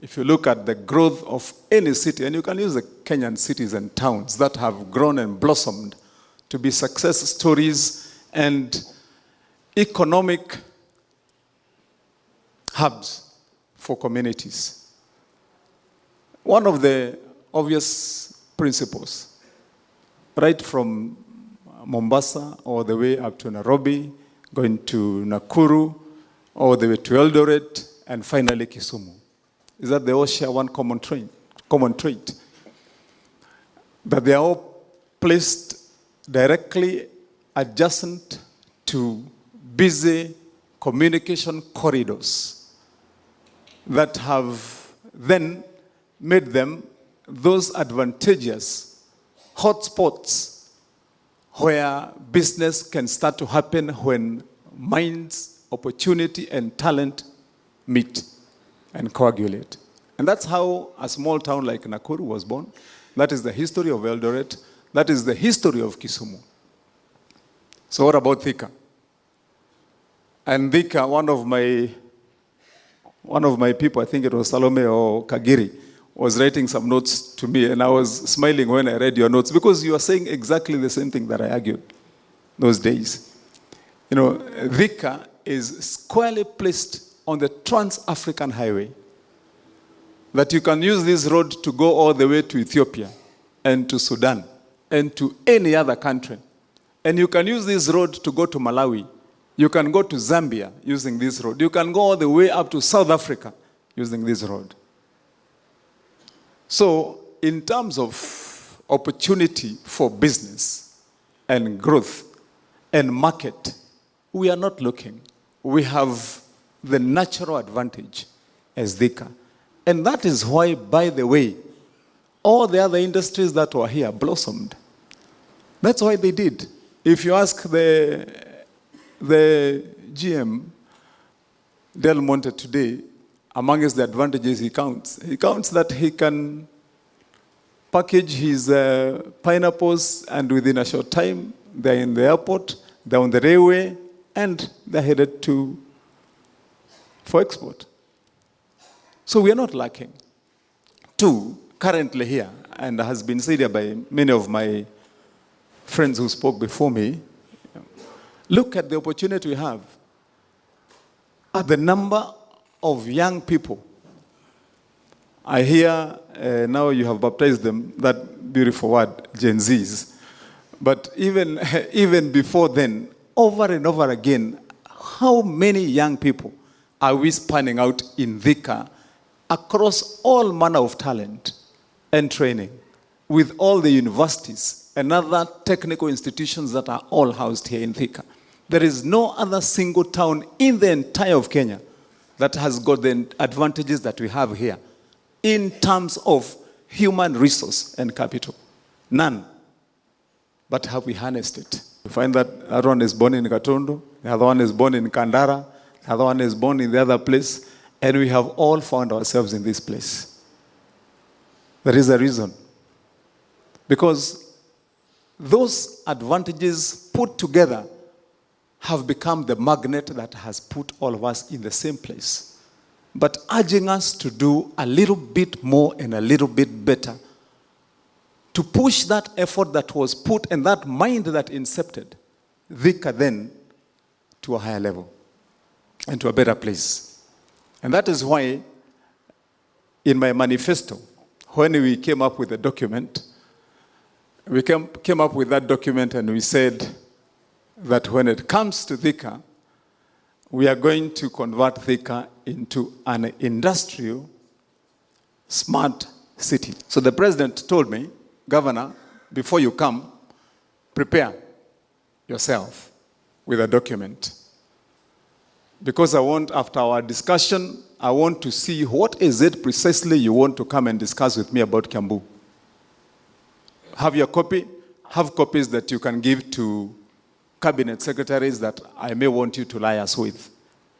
if you look at the growth of any city, and you can use the Kenyan cities and towns that have grown and blossomed to be success stories and economic hubs for communities. One of the obvious principles, right from Mombasa all the way up to Nairobi, going to Nakuru, all the way to Eldoret, and finally Kisumu, is that they all share one common trait, that they are all placed directly adjacent to busy communication corridors that have then made them those advantageous hotspots where business can start to happen when minds, opportunity, and talent meet and coagulate. And that's how a small town like Nakuru was born. That is the history of Eldoret. That is the history of Kisumu. So what about Thika? And Thika, one of my people, I think it was Salome or Kagiri, was writing some notes to me, and I was smiling when I read your notes because you are saying exactly the same thing that I argued those days. You know, Thika is squarely placed on the Trans-African Highway, that you can use this road to go all the way to Ethiopia and to Sudan and to any other country. And you can use this road to go to Malawi. You can go to Zambia using this road. You can go all the way up to South Africa using this road. So, in terms of opportunity for business and growth and market, we are not looking. We have the natural advantage as Thika. And that is why, by the way, all the other industries that were here blossomed. That's why they did. If you ask the GM, Del Monte today, amongst the advantages he counts that he can package his pineapples, and within a short time, they're in the airport, they're on the railway, and they're headed for export. So we are not lacking. Two, currently here, and has been said here by many of my friends who spoke before me, look at the opportunity we have. At the number of young people. I hear now you have baptized them, that beautiful word, Gen Zs. But even before then, over and over again, how many young people are we spanning out in Thika across all manner of talent and training, with all the universities and other technical institutions that are all housed here in Thika? There is no other single town in the entire of Kenya that has got the advantages that we have here in terms of human resource and capital. None. But have we harnessed it? You find that one is born in Gatundu, the other one is born in Kandara, the other one is born in the other place, and we have all found ourselves in this place. There is a reason. Because those advantages put together have become the magnet that has put all of us in the same place, but urging us to do a little bit more and a little bit better, to push that effort that was put and that mind that incepted Thika then to a higher level and to a better place. And that is why in my manifesto, when we came up with the document, we came up with that document and we said that when it comes to Thika, we are going to convert Thika into an industrial, smart city. So the president told me, Governor, before you come, prepare yourself with a document. Because I want, after our discussion, I want to see what is it precisely you want to come and discuss with me about Kiambu. Have your copy, have copies that you can give to cabinet secretaries that I may want you to liaise with.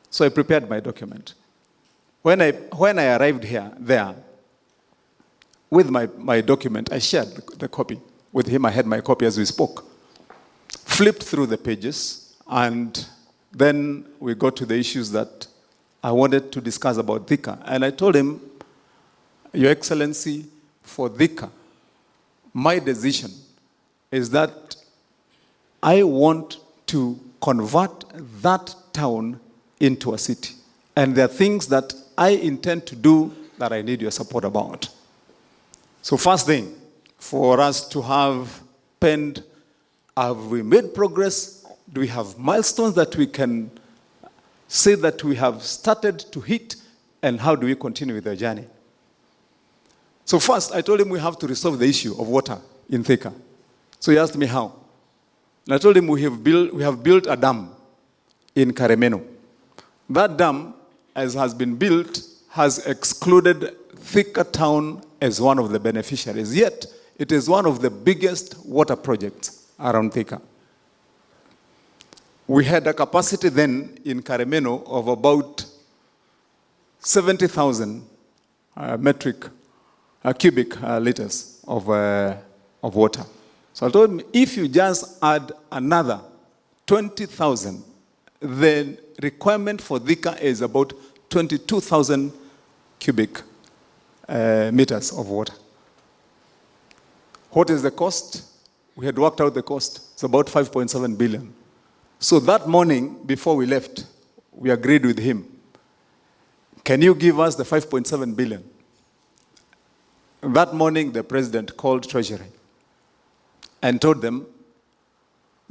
So I prepared my document. When I arrived there, with my document, I shared the copy with him. I had my copy as we spoke. Flipped through the pages, and then we got to the issues that I wanted to discuss about Thika. And I told him, Your Excellency, for Thika, my decision is that I want to convert that town into a city. And there are things that I intend to do that I need your support about. So first thing, for us to have penned, have we made progress? Do we have milestones that we can say that we have started to hit? And how do we continue with the journey? So first, I told him we have to resolve the issue of water in Thika. So he asked me how. And I told him we have built a dam in Karemeno. That dam, as has been built, has excluded Thika town as one of the beneficiaries. Yet, it is one of the biggest water projects around Thika. We had a capacity then in Karemeno of about 70,000 cubic liters of water. So I told him, if you just add another 20,000, the requirement for Thika is about 22,000 cubic meters of water. What is the cost? We had worked out the cost. It's about 5.7 billion. So that morning, before we left, we agreed with him. Can you give us the 5.7 billion? That morning, the president called Treasury and told them,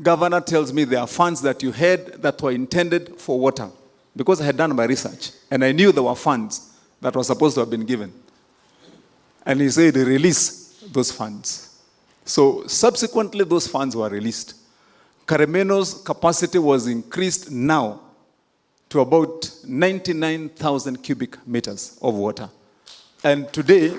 Governor tells me there are funds that you had that were intended for water. Because I had done my research, and I knew there were funds that were supposed to have been given. And he said, release those funds. So subsequently, those funds were released. Karemeno's capacity was increased now to about 99,000 cubic meters of water. And today,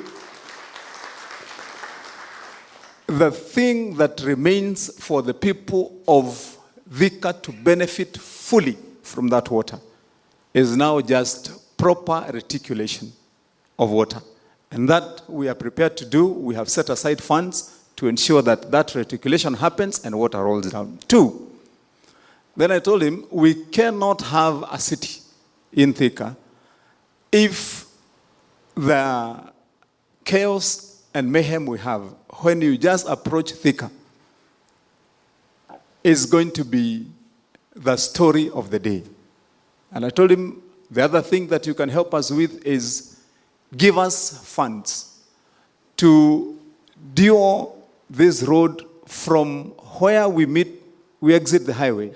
the thing that remains for the people of Thika to benefit fully from that water is now just proper reticulation of water. And that we are prepared to do. We have set aside funds to ensure that that reticulation happens and water rolls down. 2, then I told him, we cannot have a city in Thika if the chaos and mayhem we have when you just approach Thika is going to be the story of the day. And I told him, the other thing that you can help us with is give us funds to dual this road from where we exit the highway,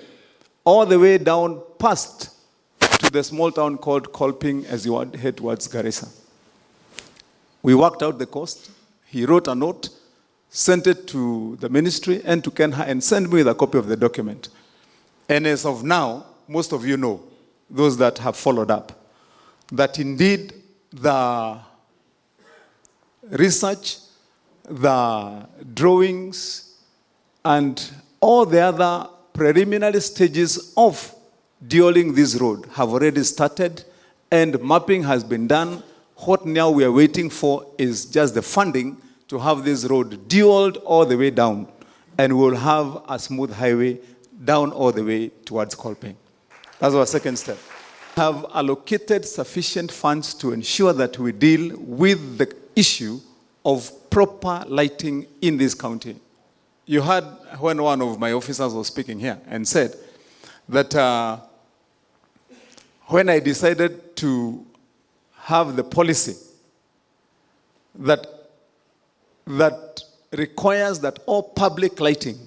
all the way down past to the small town called Kolping as you head towards Garissa. We worked out the cost. He wrote a note, sent it to the ministry and to Kenha, and sent me the copy of the document. And as of now, most of you know, those that have followed up, that indeed the research, the drawings, and all the other preliminary stages of dualing this road have already started, and mapping has been done. What now we are waiting for is just the funding to have this road dualed all the way down, and we'll have a smooth highway down all the way towards Kolping. That's our second step. We have allocated sufficient funds to ensure that we deal with the issue of proper lighting in this county. You heard when one of my officers was speaking here and said that when I decided to have the policy that requires that all public lighting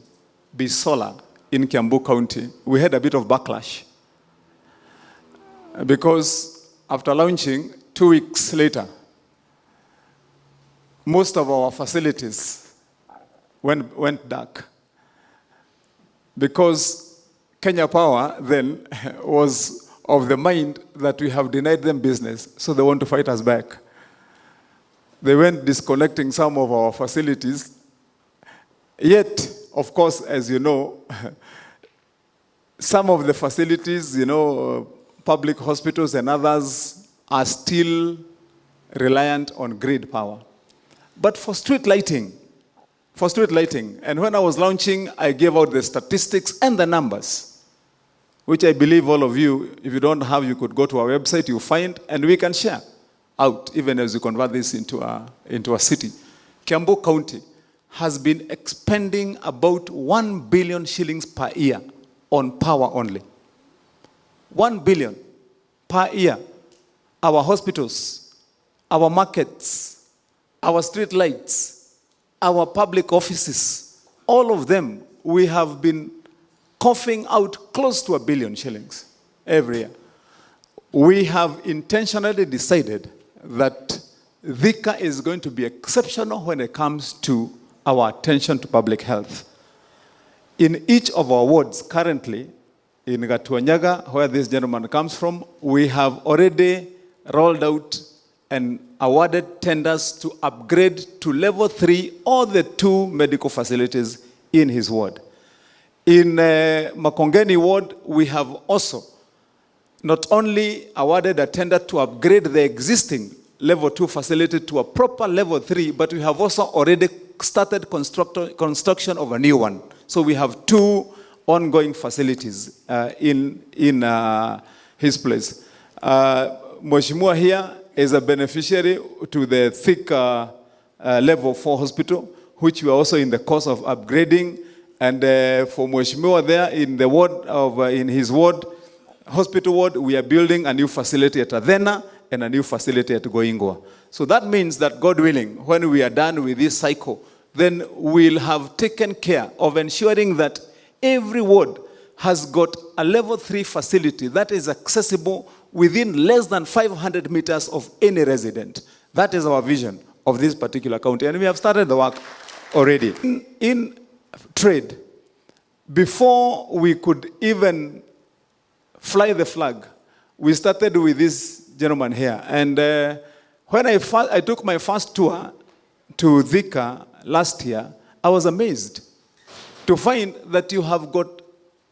be solar in Kiambu County, we had a bit of backlash. Because after launching, 2 weeks later, most of our facilities went dark. Because Kenya Power then was of the mind that we have denied them business, so they want to fight us back. They went disconnecting some of our facilities. Yet, of course, as you know, some of the facilities, public hospitals and others are still reliant on grid power. But for street lighting, and when I was launching, I gave out the statistics and the numbers, which I believe all of you, if you don't have, you could go to our website, you'll find, and we can share. out, even as we convert this into a city. Kiambu County has been expending about 1 billion shillings per year on power only. 1 billion per year. Our hospitals, our markets, our street lights, our public offices, all of them, we have been coughing out close to 1 billion shillings every year. We have intentionally decided that Thika is going to be exceptional when it comes to our attention to public health. In each of our wards currently, in Gatuanyaga, where this gentleman comes from, we have already rolled out and awarded tenders to upgrade to level 3 all the 2 medical facilities in his ward. In Makongeni ward, we have also not only awarded a tender to upgrade the existing level 2 facility to a proper level 3, but we have also already started construction of a new one. So we have 2 ongoing facilities in his place. Mheshimiwa here is a beneficiary to the Thika level 4 hospital, which we are also in the course of upgrading. And for Mheshimiwa there in the ward in his ward, hospital ward, we are building a new facility at Adena and a new facility at Goingwa. So that means that, God willing, when we are done with this cycle, then we'll have taken care of ensuring that every ward has got a level 3 facility that is accessible within less than 500 meters of any resident. That is our vision of this particular county, and we have started the work already. In trade, before we could even fly the flag, we started with this gentleman here. And when I took my first tour to Thika last year, I was amazed to find that you have got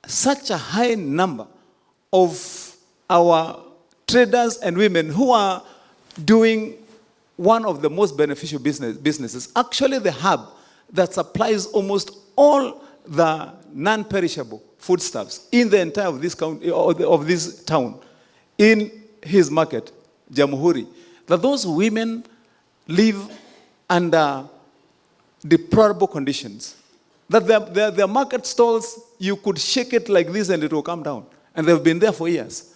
such a high number of our traders and women who are doing one of the most beneficial businesses, actually the hub that supplies almost all the non-perishable foodstuffs in the entire of this county, of this town, in his market, Jamhuri, that those women live under deplorable conditions. That their market stalls, you could shake it like this and it will come down. And they've been there for years.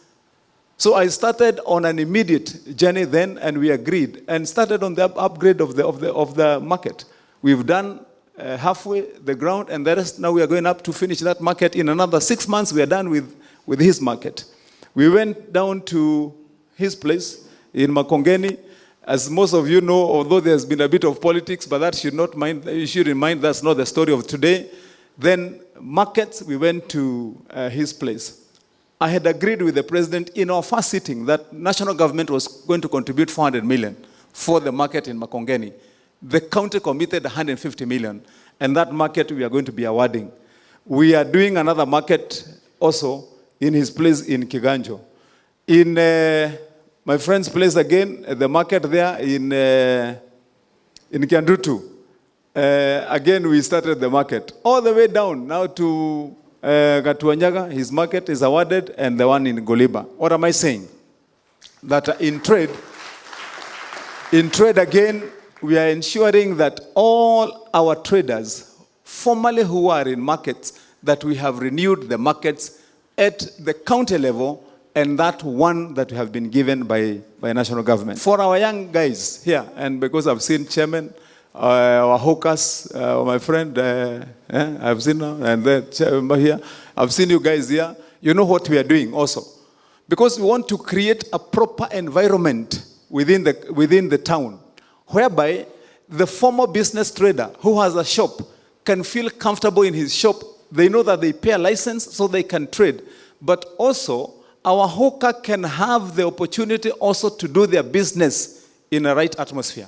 So I started on an immediate journey then, and we agreed, and started on the upgrade of the market. We've done halfway the ground, and the rest now we are going up to finish that market. In another 6 months, we are done with his market. We went down to his place in Makongeni. As most of you know, although there's been a bit of politics, but that should not mind, you should remind that's not the story of today. Then markets, we went to his place. I had agreed with the president in our first sitting that national government was going to contribute 400 million for the market in Makongeni. The county committed 150 million, and that market we are going to be awarding. We are doing another market also in his place in Kiganjo. In my friend's place again, the market there in Kiandutu. Again, we started the market all the way down now to Gatuanyaga. His market is awarded, and the one in Goliba. What am I saying? That in trade again, we are ensuring that all our traders, formerly who are in markets, that we have renewed the markets at the county level, and that one that we have been given by national government. For our young guys here, and because I've seen chairman, our hawkers, my friend, I've seen now, and the chairman here, I've seen you guys here. You know what we are doing also. Because we want to create a proper environment within the town, whereby the former business trader who has a shop can feel comfortable in his shop. They know that they pay a license so they can trade. But also, our hawker can have the opportunity also to do their business in a right atmosphere.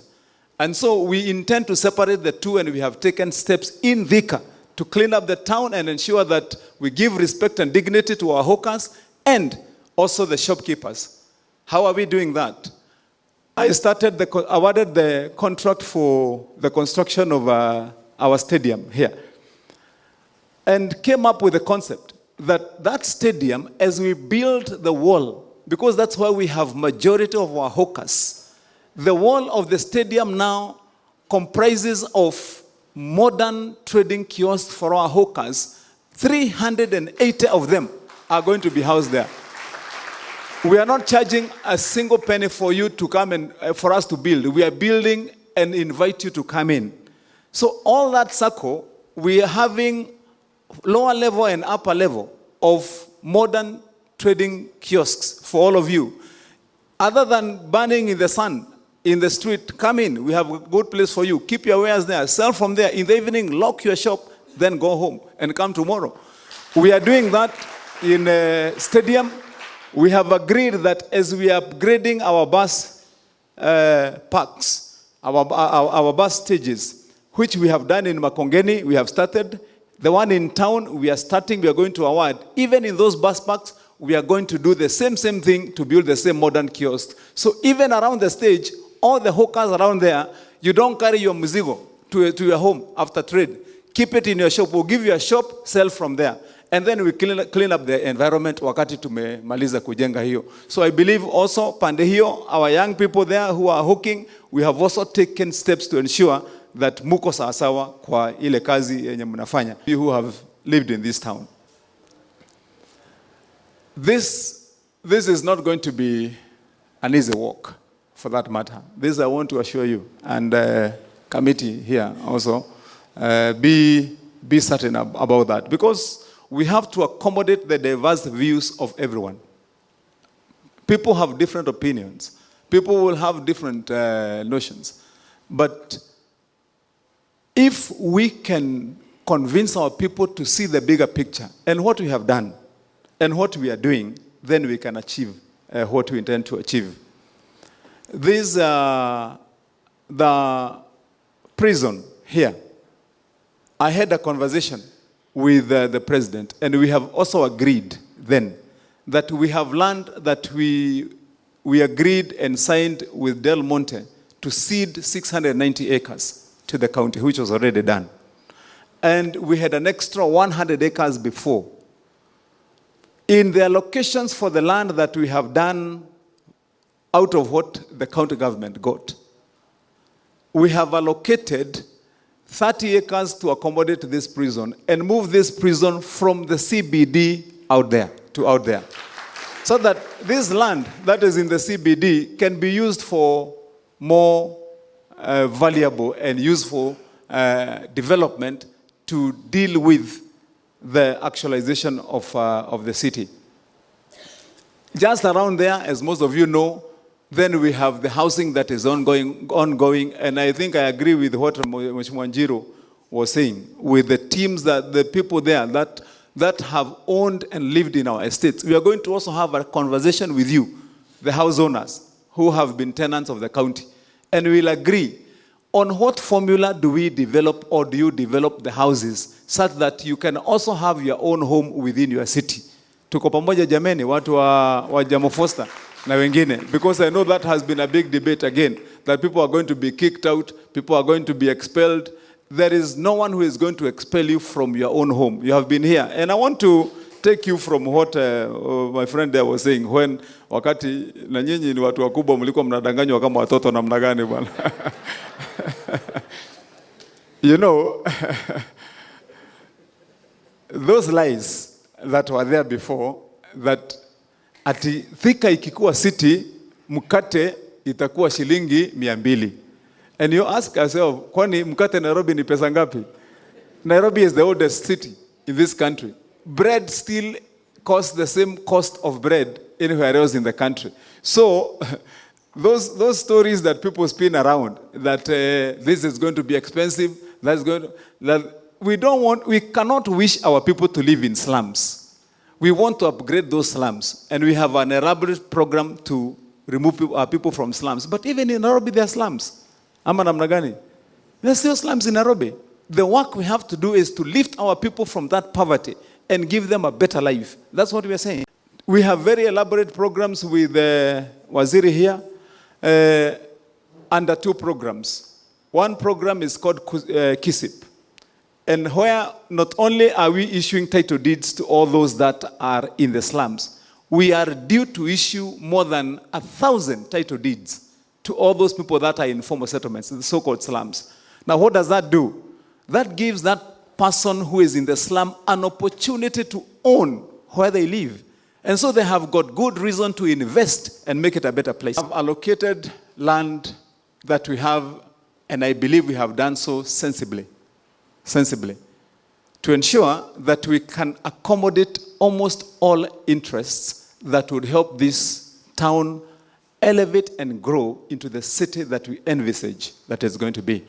And so we intend to separate the two, and we have taken steps in Thika to clean up the town and ensure that we give respect and dignity to our hawkers and also the shopkeepers. How are we doing that? I awarded the contract for the construction of our stadium here, and came up with the concept that stadium, as we build the wall, because that's where we have majority of our hawkers, The wall of the stadium now comprises of modern trading kiosks for our hawkers. 380 of them are going to be housed there. We are not charging a single penny for you to come and for us to build. We are building and invite you to come in. So all that circle, we are having lower level and upper level of modern trading kiosks for all of you. Other than burning in the sun, in the street, come in. We have a good place for you. Keep your wares there. Sell from there. In the evening, lock your shop, then go home and come tomorrow. We are doing that in a stadium. We have agreed that as we are upgrading our bus parks, our bus stages, which we have done in Makongeni, we have started. The one in town, we are starting, we are going to award. Even in those bus parks, we are going to do the same thing to build the same modern kiosk. So even around the stage, all the hawkers around there, you don't carry your muzigo to your home after trade. Keep it in your shop. We'll give you a shop, sell from there. And then we clean up the environment wakati tumemaliza kujenga hiyo. So I believe also pande hiyo, our young people there who are hawking, we have also taken steps to ensure that muko sawasawa kwa ile kazi yenye mnafanya. You who have lived in this town. This is not going to be an easy walk, for that matter. This I want to assure you, and committee here also, be certain about that, because we have to accommodate the diverse views of everyone. People have different opinions. People will have different notions. But if we can convince our people to see the bigger picture and what we have done and what we are doing, then we can achieve what we intend to achieve. This, the prison here, I had a conversation with the president, and we have also agreed then that we have learned that we agreed and signed with Del Monte to cede 690 acres to the county, which was already done. And we had an extra 100 acres before. In the allocations for the land that we have done out of what the county government got, we have allocated 30 acres to accommodate this prison and move this prison from the CBD out there to out there. So that this land that is in the CBD can be used for more valuable and useful development to deal with the actualization of the city. Just around there, as most of you know, then we have the housing that is ongoing, and I think I agree with what Mheshimiwa Njiro was saying, with the teams, that the people there that have owned and lived in our estates. We are going to also have a conversation with you, the house owners, who have been tenants of the county, and we'll agree on what formula do we develop, or do you develop the houses such that you can also have your own home within your city. Tuko pamoja jameni, watu wa Jamo Foster na wengine, because I know that has been a big debate again, that people are going to be kicked out, people are going to be expelled. There is no one who is going to expel you from your own home. You have been here. And I want to take you from what my friend there was saying, when wakati na nyinyi ni watu wakubwa mlikuwa mnadanganywa kama watoto namna gani bwana. You know, those lies that were there before, that ati Thika ikikuwa city, mkate itakuwa shilingi 200. And you ask yourself, kwani mkate Nairobi ni pesa ngapi? Nairobi is the oldest city in this country. Bread still costs the same cost of bread anywhere else in the country. So those stories that people spin around, that this is going to be expensive, we cannot wish our people to live in slums. We want to upgrade those slums, and we have an elaborate program to remove our people from slums. But even in Nairobi, there are slums. Ama namna gani? There are still slums in Nairobi. The work we have to do is to lift our people from that poverty and give them a better life. That's what we are saying. We have very elaborate programs with Waziri here, under 2 programs. One program is called KISIP. And where not only are we issuing title deeds to all those that are in the slums, we are due to issue more than 1,000 title deeds to all those people that are in informal settlements, the so-called slums. Now, what does that do? That gives that person who is in the slum an opportunity to own where they live. And so they have got good reason to invest and make it a better place. I've allocated land that we have, and I believe we have done so sensibly, to ensure that we can accommodate almost all interests that would help this town elevate and grow into the city that we envisage that is going to be.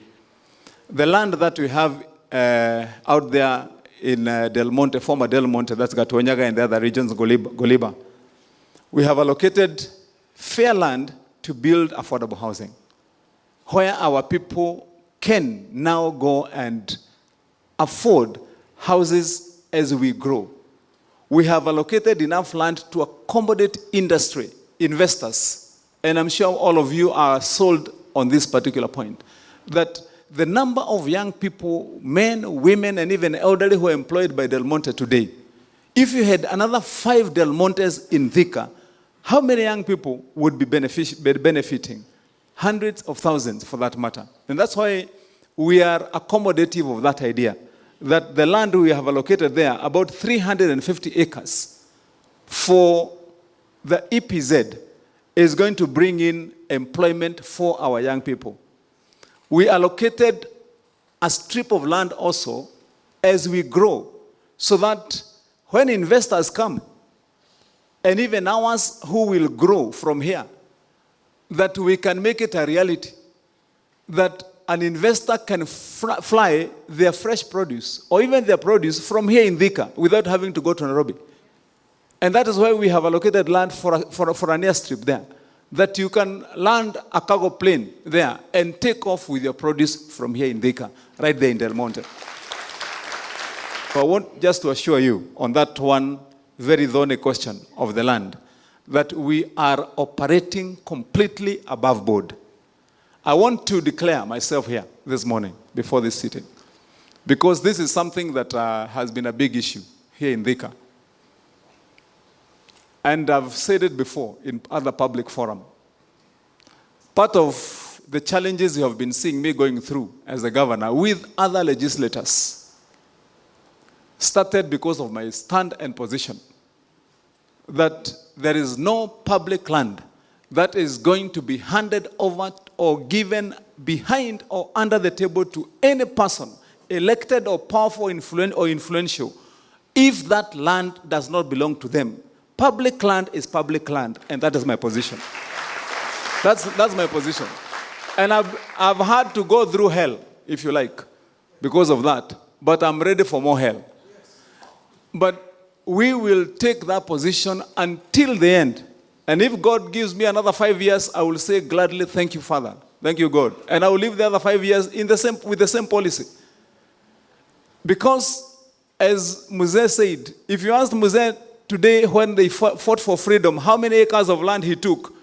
The land that we have out there in Del Monte, former Del Monte, that's Gatwanyaga and the other regions, Goliba, we have allocated fair land to build affordable housing, where our people can now go and afford houses as we grow. We have allocated enough land to accommodate industry, investors, and I'm sure all of you are sold on this particular point, that the number of young people, men, women, and even elderly who are employed by Del Monte today, if you had another 5 Del Montes in Thika, how many young people would be benefiting? Hundreds of thousands, for that matter. And that's why we are accommodative of that idea, that the land we have allocated there, about 350 acres for the EPZ, is going to bring in employment for our young people. We allocated a strip of land also as we grow, so that when investors come, and even ours who will grow from here, that we can make it a reality, that an investor can fly their fresh produce or even their produce from here in Thika without having to go to Nairobi. And that is why we have allocated land for an airstrip there, that you can land a cargo plane there and take off with your produce from here in Thika, right there in Del Monte. So I want just to assure you on that one very thorny question of the land, that we are operating completely above board. I want to declare myself here this morning before this sitting, because this is something that has been a big issue here in Thika. And I've said it before in other public forum. Part of the challenges you have been seeing me going through as a governor with other legislators started because of my stand and position that there is no public land that is going to be handed over or given behind or under the table to any person, elected or powerful or influential, if that land does not belong to them. Public land is public land, and that is my position. That's my position. And I've had to go through hell, if you like, because of that. But I'm ready for more hell. But we will take that position until the end. And if God gives me another 5 years, I will say gladly, thank you, Father. Thank you, God. And I will live the other 5 years with the same policy. Because, as Muse said, if you ask Muse today when they fought for freedom, how many acres of land he took,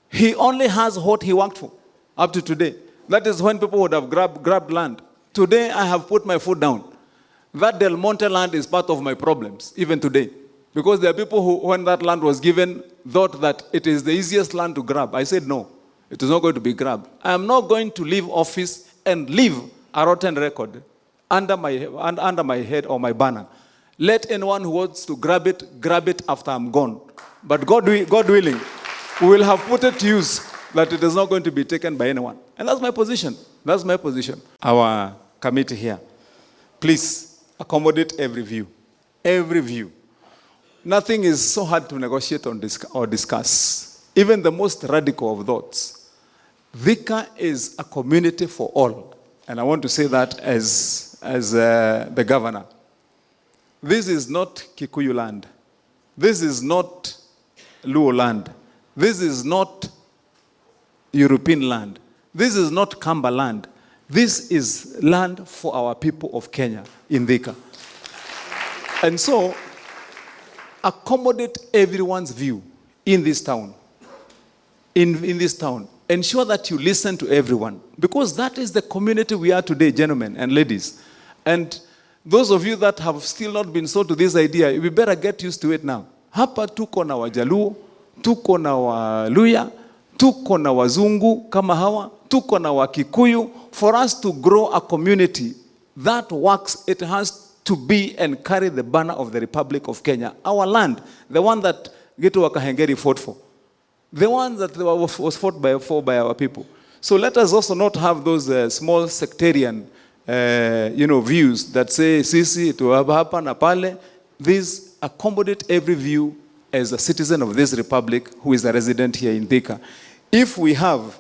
he only has what he worked for up to today. That is when people would have grabbed land. Today, I have put my foot down. That Del Monte land is part of my problems, even today. Because there are people who, when that land was given, thought that it is the easiest land to grab. I said, no, it is not going to be grabbed. I am not going to leave office and leave a rotten record under my head or my banner. Let anyone who wants to grab it after I'm gone. But God willing, we will have put it to use that it is not going to be taken by anyone. And that's my position. That's my position. Our committee here, please accommodate every view. Every view. Nothing is so hard to negotiate or discuss. Even the most radical of thoughts. Thika is a community for all. And I want to say that as the governor. This is not Kikuyu land. This is not Luo land. This is not European land. This is not Kamba land. This is land for our people of Kenya in Thika. And so, accommodate everyone's view in this town. In this town. Ensure that you listen to everyone. Because that is the community we are today, gentlemen and ladies. And those of you that have still not been sold to this idea, we better get used to it now. Hapa tuko na Wajaluo, tuko na Waluya, tuko na wazungu kama hawa, tuko na Wakikuyu. For us to grow a community that works, it has to be and carry the banner of the Republic of Kenya, our land, the one that Gitu Wakahengeri fought for, the one that was fought by our people. So let us also not have those small sectarian views that say sisi tu hapa na pale. These accommodate every view as a citizen of this republic who is a resident here in Thika. If we have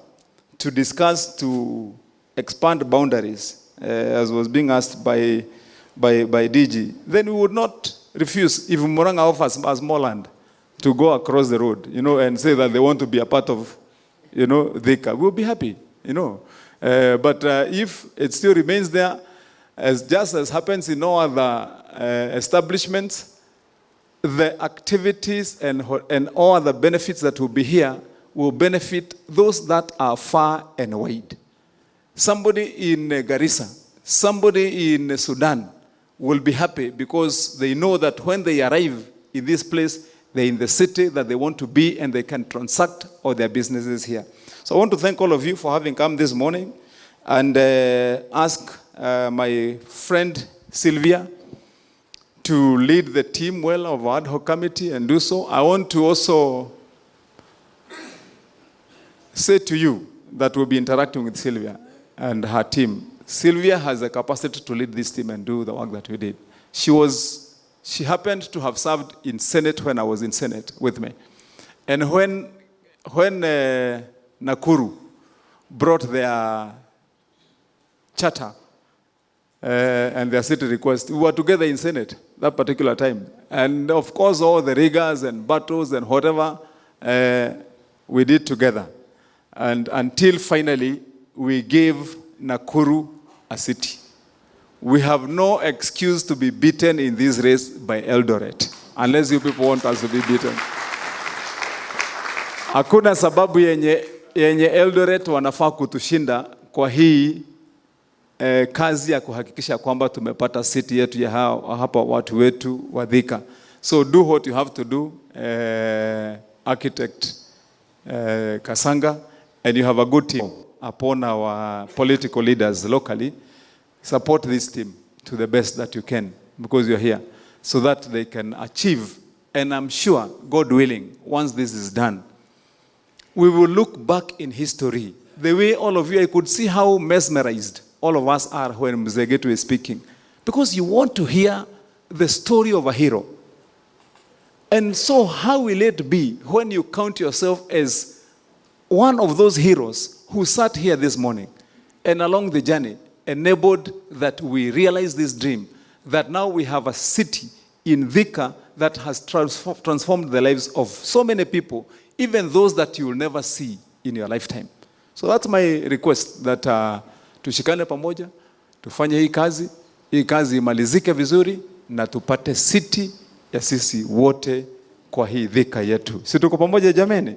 to discuss to expand boundaries, as was being asked by DG, then we would not refuse if Muranga offers us more land to go across the road, and say that they want to be a part of, Thika. We'll be happy, But if it still remains there, just as happens in all other establishments, the activities and all the benefits that will be here will benefit those that are far and wide. Somebody in Garissa, somebody in Sudan will be happy because they know that when they arrive in this place, they're in the city that they want to be and they can transact all their businesses here. So I want to thank all of you for having come this morning and ask my friend Sylvia to lead the team well of our ad hoc committee and do so. I want to also say to you that we'll be interacting with Sylvia and her team. Sylvia has the capacity to lead this team and do the work that we did. She happened to have served in Senate when I was in Senate with me. And when Nakuru brought their charter and their city request, we were together in Senate that particular time. And of course, all the rigors and battles and whatever we did together. And until finally, we gave Nakuru a city. We have no excuse to be beaten in this race by Eldoret, unless you people want us to be beaten. Hakuna sababu yenye Eldoret wanafaa kutushinda kwa hii kazi ya kuhakikisha kwamba tumepata city yetu ya hapa watu wetu wa Thika. So do what you have to do, Architect Kasanga, and you have a good team upon our political leaders locally. Support this team to the best that you can because you're here so that they can achieve. And I'm sure, God willing, once this is done, we will look back in history. The way all of you, I could see how mesmerized all of us are when Mzegetu is speaking. Because you want to hear the story of a hero. And so how will it be when you count yourself as one of those heroes who sat here this morning and along the journey enabled that we realize this dream, that now we have a city in Thika that has transformed the lives of so many people, even those that you will never see in your lifetime. So that's my request, that tushikane pamoja, tufanye hii kazi imalizike vizuri, na tupate city ya sisi wote kwa hii Thika yetu. Si tuko pamoja jameni?